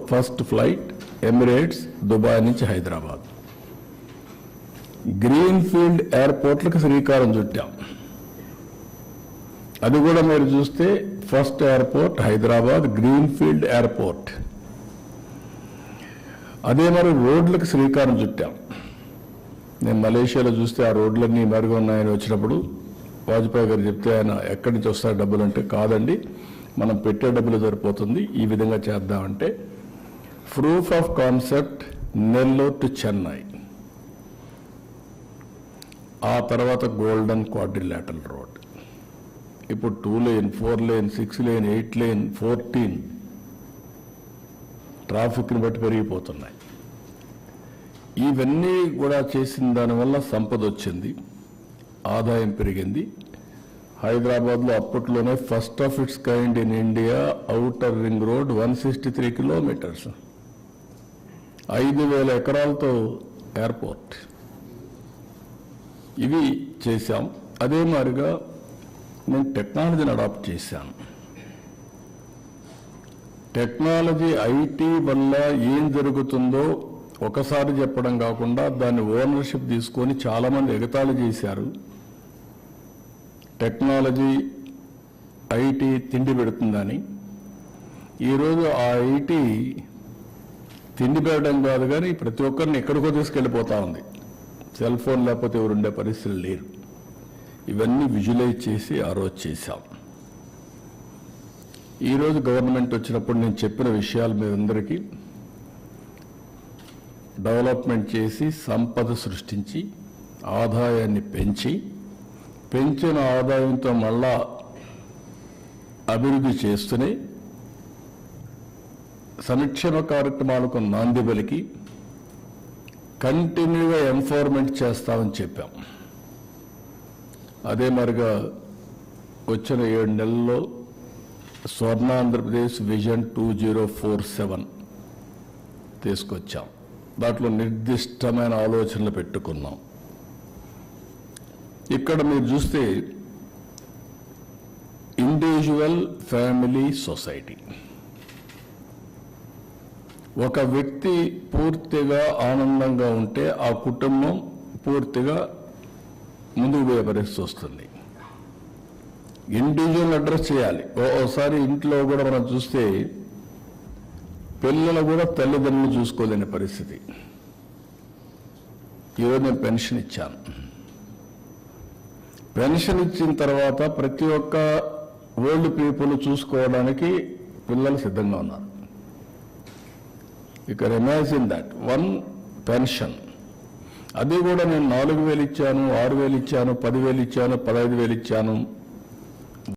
First flight Emirates Dubai నుంచి Hyderabad. Green field ఎయిర్పోర్ట్లకు శ్రీకారం చుట్టాం. అది కూడా మీరు చూస్తే first airport Hyderabad green field airport. అదే మరి రోడ్లకు శ్రీకారం చుట్టాం. నేను మలేషియాలో చూస్తే ఆ రోడ్లన్నీ మెరుగు ఉన్నాయని వచ్చినప్పుడు వాజ్పేయి గారు చెప్తే ఆయన ఎక్కడి నుంచి వస్తాయి డబ్బులు అంటే, కాదండి మనం పెట్టే డబ్బులు సరిపోతుంది, ఈ విధంగా చేద్దామంటే proof of concept Nellore to Chennai, ఆ తర్వాత గోల్డెన్ క్వాడ్రిలేటరల్ రోడ్, ఇప్పుడు 2 లేన్ 4 లేన్ 6 లేన్ 8 లేన్ 14 ట్రాఫిక్ని బట్టి పెరిగిపోతున్నాయి. ఇవన్నీ కూడా చేసిన దానివల్ల సంపద వచ్చింది, ఆదాయం పెరిగింది. హైదరాబాద్లో అప్పట్లోనే first of its kind in India outer ring road 163 kilometres, 5,000 ఎకరాలతో ఎయిర్పోర్ట్, ఇవి చేశాం. అదే మాదిరిగా నేను టెక్నాలజీని అడాప్ట్ చేశాను. టెక్నాలజీ ఐటీ వల్ల ఏం జరుగుతుందో ఒకసారి చెప్పడం కాకుండా దాన్ని ఓనర్షిప్ తీసుకొని చాలామంది ఎగతాళి చేశారు. టెక్నాలజీ ఐటీ తిండి పెడుతుందని. ఈరోజు ఆ ఐటీ తిండి పెట్టడం కాదు కానీ ప్రతి ఒక్కరిని ఎక్కడికో తీసుకెళ్ళిపోతా ఉంది. సెల్ ఫోన్ లేకపోతే ఎవరుండే పరిస్థితులు లేరు. ఇవన్నీ విజువలైజ్ చేసి ఆ రోజు చేశాం. ఈరోజు గవర్నమెంట్ వచ్చినప్పుడు నేను చెప్పిన విషయాలు మీరందరికీ డెవలప్మెంట్ చేసి సంపద సృష్టించి ఆదాయాన్ని పెంచి, పెంచిన ఆదాయంతో మళ్ళా అభివృద్ధి చేస్తూనే సంక్షేమ కార్యక్రమాలకు నాంది పలికి కంటిన్యూగా ఎంపవర్మెంట్ చేస్తామని చెప్పాం. అదే మరిగా వచ్చిన 7 నెలల్లో స్వర్ణాంధ్రప్రదేశ్ విజన్ 2047 తీసుకొచ్చాం. దాంట్లో నిర్దిష్టమైన ఆలోచనలు పెట్టుకున్నాం. ఇక్కడ మీరు చూస్తే ఇండివిజువల్ ఫ్యామిలీ సొసైటీ, ఒక వ్యక్తి పూర్తిగా ఆనందంగా ఉంటే ఆ కుటుంబం పూర్తిగా ముందుకు పోయే పరిస్థితి వస్తుంది. ఇండివిజువల్ అడ్రస్ చేయాలి. ఓసారి ఇంట్లో కూడా మనం చూస్తే పిల్లలు కూడా తల్లిదండ్రులు చూసుకోలేని పరిస్థితి. ఈరోజు నేను పెన్షన్ ఇచ్చాను. పెన్షన్ ఇచ్చిన తర్వాత ప్రతి ఒక్క ఓల్డ్ పీపుల్ చూసుకోవడానికి పిల్లలు సిద్ధంగా ఉన్నారు. You can imagine that one pension. అది కూడా నేను 4,000 ఇచ్చాను, 6,000 ఇచ్చాను, 10,000 ఇచ్చాను, 15,000 ఇచ్చాను.